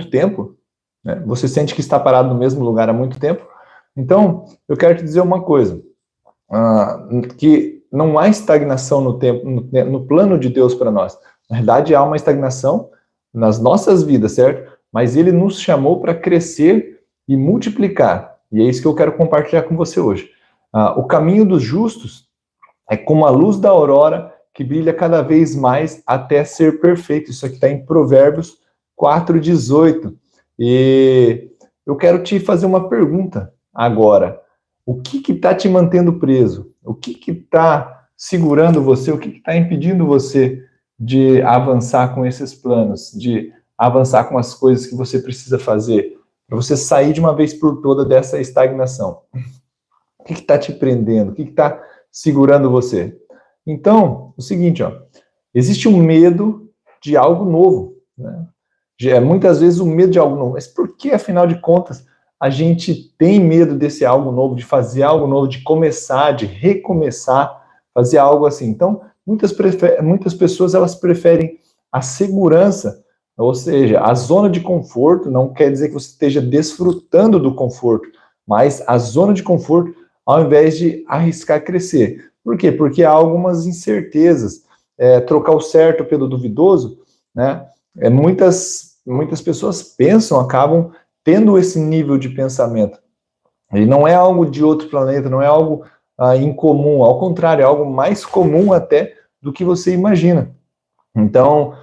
muito tempo, né? Você sente que está parado no mesmo lugar há muito tempo. Então, eu quero te dizer uma coisa, que não há estagnação no tempo, no plano de Deus para nós. Na verdade, há uma estagnação nas nossas vidas, certo? Mas Ele nos chamou para crescer e multiplicar. E é isso que eu quero compartilhar com você hoje. O caminho dos justos é como a luz da aurora que brilha cada vez mais até ser perfeito. Isso aqui está em Provérbios 4:18. E eu quero te fazer uma pergunta agora. O que está te mantendo preso? O que está segurando você? O que está impedindo você de avançar com esses planos, de avançar com as coisas que você precisa fazer, para você sair de uma vez por toda dessa estagnação? O que está te prendendo? O que está segurando você? Então, o seguinte, ó, existe um medo de algo novo, né? Muitas vezes o medo de algo novo. Mas por que, afinal de contas, a gente tem medo desse algo novo, de fazer algo novo, de começar, de recomeçar, fazer algo assim? Então, muitas pessoas, elas preferem a segurança, ou seja, a zona de conforto. Não quer dizer que você esteja desfrutando do conforto, mas a zona de conforto, ao invés de arriscar crescer. Por quê? Porque há algumas incertezas. Trocar o certo pelo duvidoso, né? Muitas pessoas pensam, acabam tendo esse nível de pensamento. Ele não é algo de outro planeta, não é algo incomum, ao contrário, é algo mais comum até do que você imagina. Então,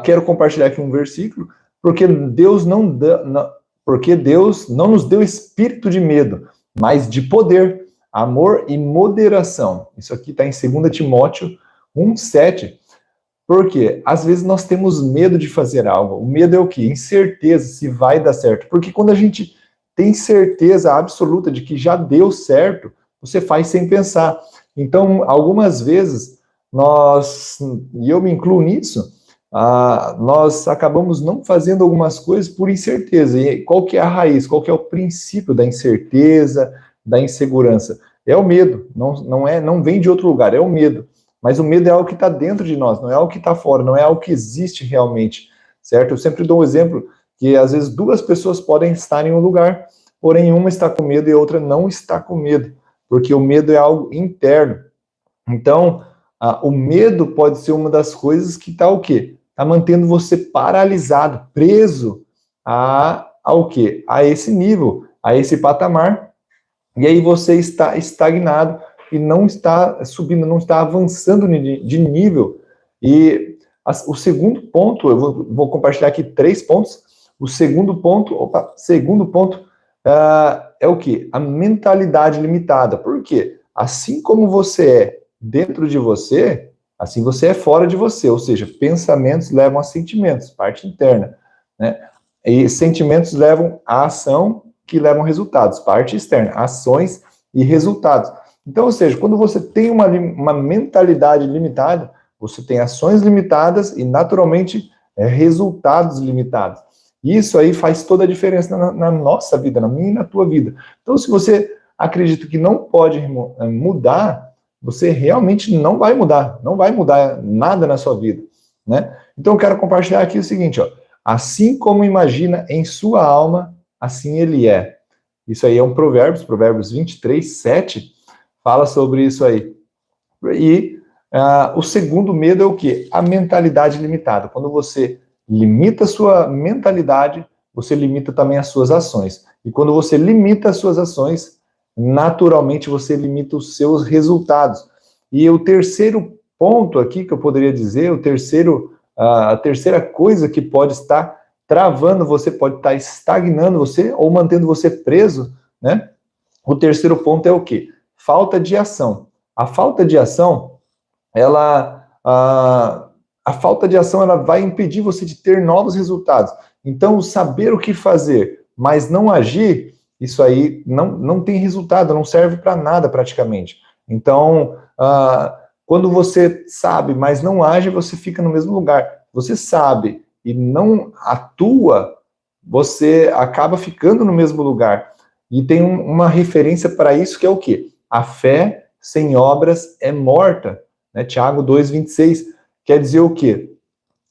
quero compartilhar aqui um versículo, porque Deus não nos deu espírito de medo, mas de poder, amor e moderação. Isso aqui está em 2 Timóteo 1:7. Porque às vezes nós temos medo de fazer algo. O medo é o quê? Incerteza se vai dar certo. Porque quando a gente tem certeza absoluta de que já deu certo, você faz sem pensar. Então, algumas vezes, e eu me incluo nisso, nós acabamos não fazendo algumas coisas por incerteza. E qual que é a raiz? Qual que é o princípio da incerteza, da insegurança? É o medo. Não vem de outro lugar, é o medo. Mas o medo é algo que está dentro de nós, não é algo que está fora, não é algo que existe realmente, certo? Eu sempre dou um exemplo que às vezes duas pessoas podem estar em um lugar, porém uma está com medo e a outra não está com medo, porque o medo é algo interno. Então, o medo pode ser uma das coisas que está o quê? Está mantendo você paralisado, preso ao quê? A esse nível, a esse patamar, e aí você está estagnado, e não está subindo, não está avançando de nível. E o segundo ponto, eu vou compartilhar aqui 3 pontos. O segundo ponto é o quê? A mentalidade limitada. Por quê? Assim como você é dentro de você, assim você é fora de você. Ou seja, pensamentos levam a sentimentos, parte interna, né? E sentimentos levam a ação, que levam a resultados, parte externa, ações e resultados. Então, ou seja, quando você tem uma mentalidade limitada, você tem ações limitadas e, naturalmente, resultados limitados. Isso aí faz toda a diferença na nossa vida, na minha e na tua vida. Então, se você acredita que não pode mudar, você realmente não vai mudar nada na sua vida, né? Então, eu quero compartilhar aqui o seguinte, ó. Assim como imagina em sua alma, assim ele é. Isso aí é um Provérbios 23:7, fala sobre isso aí. E o segundo medo é o quê? A mentalidade limitada. Quando você limita a sua mentalidade, você limita também as suas ações. E quando você limita as suas ações, naturalmente você limita os seus resultados. E o terceiro ponto aqui que eu poderia dizer, a terceira coisa que pode estar travando você, pode estar estagnando você ou mantendo você preso, né? O terceiro ponto é o quê? Falta de ação. A falta de ação, a falta de ação, ela vai impedir você de ter novos resultados. Então, saber o que fazer, mas não agir, isso aí não tem resultado, não serve para nada praticamente. Então, quando você sabe, mas não age, você fica no mesmo lugar. Você sabe e não atua, você acaba ficando no mesmo lugar. E tem uma referência para isso que é o quê? A fé sem obras é morta, né? Tiago 2:26 quer dizer o quê?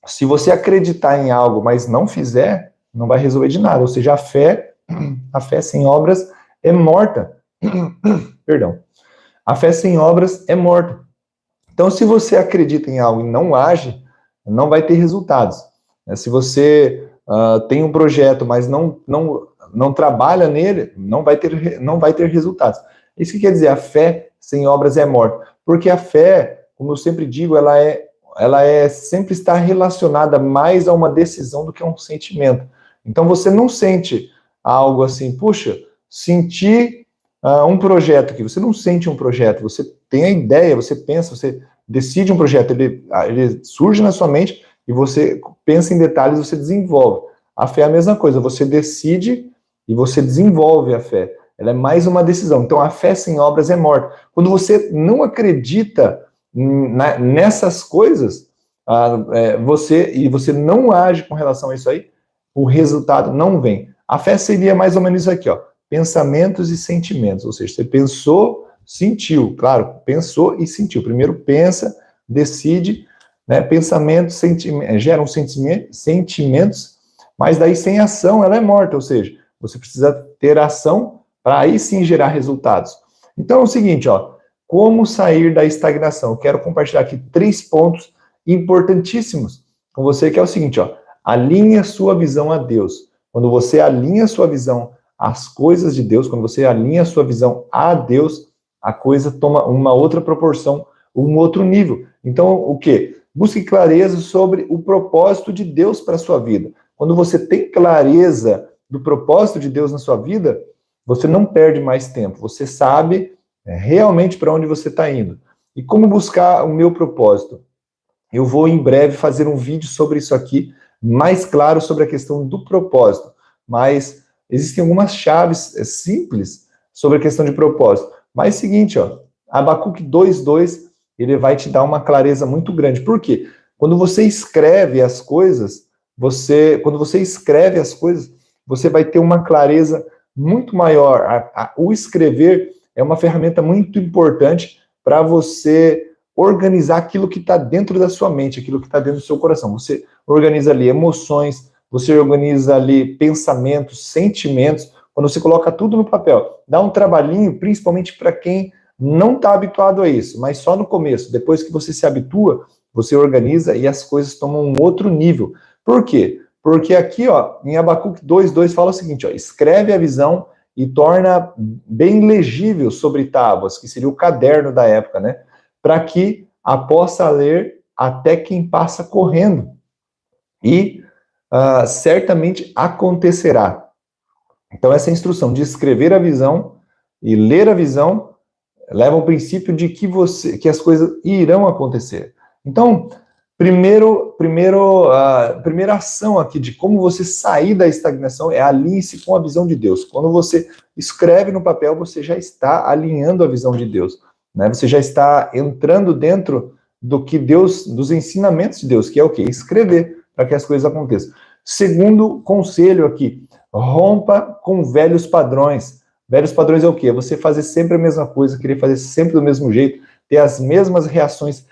Se você acreditar em algo, mas não fizer, não vai resolver de nada. Ou seja, a fé sem obras é morta. Perdão. A fé sem obras é morta. Então, se você acredita em algo e não age, não vai ter resultados. Se você tem um projeto, mas não trabalha nele, não vai ter resultados. Isso que quer dizer, a fé sem obras é morta. Porque a fé, como eu sempre digo, ela sempre está relacionada mais a uma decisão do que a um sentimento. Então, você não sente algo assim, puxa, senti um projeto aqui. Você não sente um projeto, você tem a ideia, você pensa, você decide um projeto, ele surge na sua mente e você pensa em detalhes, você desenvolve. A fé é a mesma coisa, você decide e você desenvolve a fé. Ela é mais uma decisão. Então, a fé sem obras é morta. Quando você não acredita nessas coisas, você não age com relação a isso aí, o resultado não vem. A fé seria mais ou menos isso aqui, ó, pensamentos e sentimentos, ou seja, você pensou, sentiu, claro, pensou e sentiu. Primeiro pensa, decide, né, pensamentos geram sentimentos, mas daí sem ação ela é morta, ou seja, você precisa ter ação para aí sim gerar resultados. Então é o seguinte, ó, como sair da estagnação? Eu quero compartilhar aqui 3 pontos importantíssimos com você, que é o seguinte, ó, alinhe a sua visão a Deus. Quando você alinha a sua visão às coisas de Deus, quando você alinha a sua visão a Deus, a coisa toma uma outra proporção, um outro nível. Então, o quê? Busque clareza sobre o propósito de Deus para a sua vida. Quando você tem clareza do propósito de Deus na sua vida, você não perde mais tempo. Você sabe realmente para onde você está indo. E como buscar o meu propósito? Eu vou em breve fazer um vídeo sobre isso aqui, mais claro sobre a questão do propósito. Mas existem algumas chaves simples sobre a questão de propósito. Mas é o seguinte, ó, Abacuque 2:2, ele vai te dar uma clareza muito grande. Por quê? Quando você escreve as coisas, você vai ter uma clareza muito maior. O escrever é uma ferramenta muito importante para você organizar aquilo que está dentro da sua mente, aquilo que está dentro do seu coração. Você organiza ali emoções, você organiza ali pensamentos, sentimentos. Quando você coloca tudo no papel, dá um trabalhinho, principalmente para quem não está habituado a isso, mas só no começo. Depois que você se habitua, você organiza e as coisas tomam um outro nível. Por quê? Porque aqui, ó, em Abacuque 2:2 fala o seguinte, ó, escreve a visão e torna bem legível sobre tábuas, que seria o caderno da época, né? Para que a possa ler até quem passa correndo. E certamente acontecerá. Então, essa instrução de escrever a visão e ler a visão leva ao princípio de que as coisas irão acontecer. Então, a primeira ação aqui de como você sair da estagnação é alinhe-se com a visão de Deus. Quando você escreve no papel, você já está alinhando a visão de Deus, né? Você já está entrando dentro do que Deus, dos ensinamentos de Deus, que é o quê? Escrever, para que as coisas aconteçam. Segundo conselho aqui, rompa com velhos padrões. Velhos padrões é o quê? Você fazer sempre a mesma coisa, querer fazer sempre do mesmo jeito, ter as mesmas reações,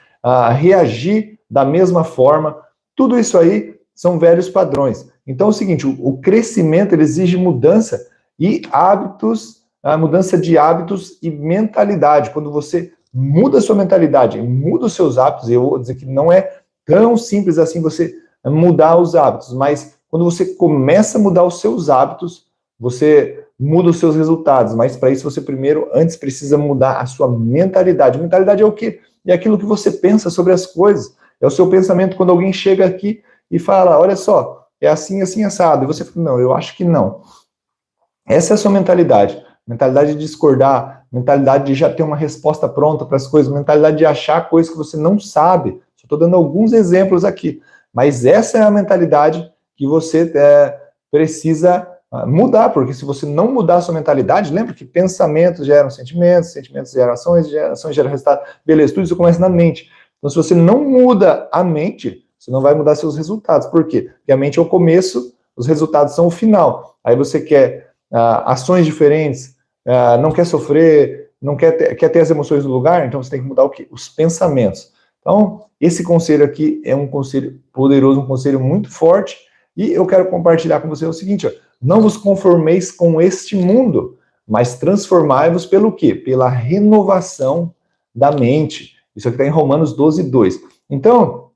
reagir da mesma forma. Tudo isso aí são velhos padrões. Então é o seguinte, o crescimento ele exige mudança e hábitos, a mudança de hábitos e mentalidade. Quando você muda a sua mentalidade, muda os seus hábitos, eu vou dizer que não é tão simples assim você mudar os hábitos, mas quando você começa a mudar os seus hábitos, você muda os seus resultados, mas para isso você primeiro, antes precisa mudar a sua mentalidade. Mentalidade é o quê? É aquilo que você pensa sobre as coisas, é o seu pensamento quando alguém chega aqui e fala, olha só, é assim, assim, assado, e você fala, não, eu acho que não. Essa é a sua mentalidade de discordar, mentalidade de já ter uma resposta pronta para as coisas, mentalidade de achar coisas que você não sabe. Estou dando alguns exemplos aqui, mas essa é a mentalidade que você precisa mudar, porque se você não mudar a sua mentalidade, lembra que pensamentos geram sentimentos, sentimentos geram ações geram resultados, beleza, tudo isso começa na mente. Então, se você não muda a mente, você não vai mudar seus resultados. Por quê? Porque a mente é o começo, os resultados são o final. Aí você quer ações diferentes, não quer sofrer, não quer ter as emoções no lugar, então você tem que mudar o quê? Os pensamentos. Então, esse conselho aqui é um conselho poderoso, um conselho muito forte, E eu quero compartilhar com você o seguinte, ó, não vos conformeis com este mundo, mas transformai-vos pelo quê? Pela renovação da mente. Isso aqui está em Romanos 12, 2. Então,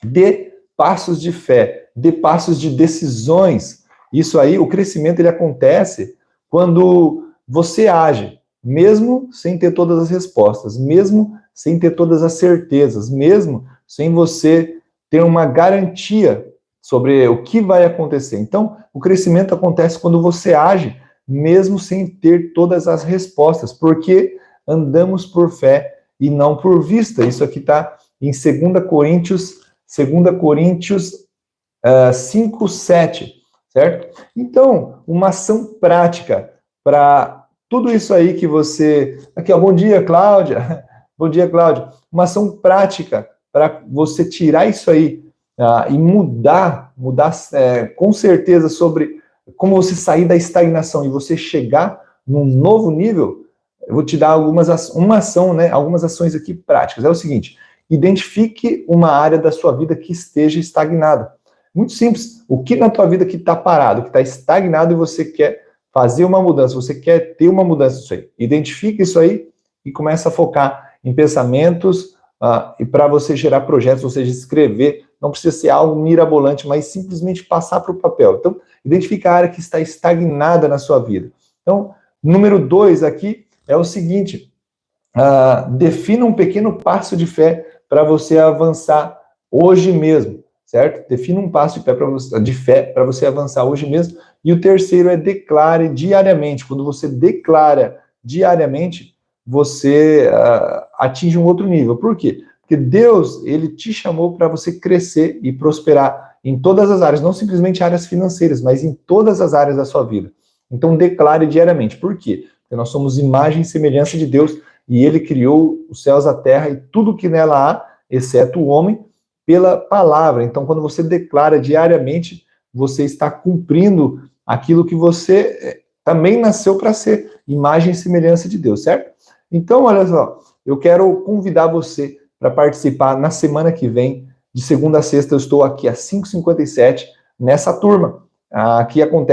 dê passos de fé, dê passos de decisões. Isso aí, o crescimento, ele acontece quando você age, mesmo sem ter todas as respostas, mesmo sem ter todas as certezas, mesmo sem você ter uma garantia sobre o que vai acontecer. Então, o crescimento acontece quando você age, mesmo sem ter todas as respostas, porque andamos por fé e não por vista. Isso aqui está em 2 Coríntios 5, 7, certo? Então, uma ação prática para tudo isso aí que você... Aqui, ó, bom dia, Cláudia. Bom dia, Cláudia. Uma ação prática para você tirar isso aí e mudar com certeza sobre como você sair da estagnação e você chegar num novo nível. Eu vou te dar uma ação, né, algumas ações aqui práticas. É o seguinte, identifique uma área da sua vida que esteja estagnada. Muito simples. O que na tua vida que está parado, que está estagnado e você quer fazer uma mudança, você quer ter uma mudança nisso aí. Identifique isso aí e começa a focar em pensamentos e para você gerar projetos, ou seja, escrever. Não precisa ser algo mirabolante, mas simplesmente passar para o papel. Então, identifique a área que está estagnada na sua vida. Então, número 2 aqui é o seguinte, defina um pequeno passo de fé para você avançar hoje mesmo, certo? Defina um passo de fé para você avançar hoje mesmo. E o terceiro é declare diariamente. Quando você declara diariamente, você atinge um outro nível. Por quê? Porque Deus, ele te chamou para você crescer e prosperar em todas as áreas, não simplesmente áreas financeiras, mas em todas as áreas da sua vida. Então, declare diariamente. Por quê? Porque nós somos imagem e semelhança de Deus e ele criou os céus, a terra e tudo que nela há, exceto o homem, pela palavra. Então, quando você declara diariamente, você está cumprindo aquilo que você também nasceu para ser, imagem e semelhança de Deus, certo? Então, olha só, eu quero convidar você para participar na semana que vem, de segunda a sexta, eu estou aqui às 5h57, nessa turma. Aqui acontece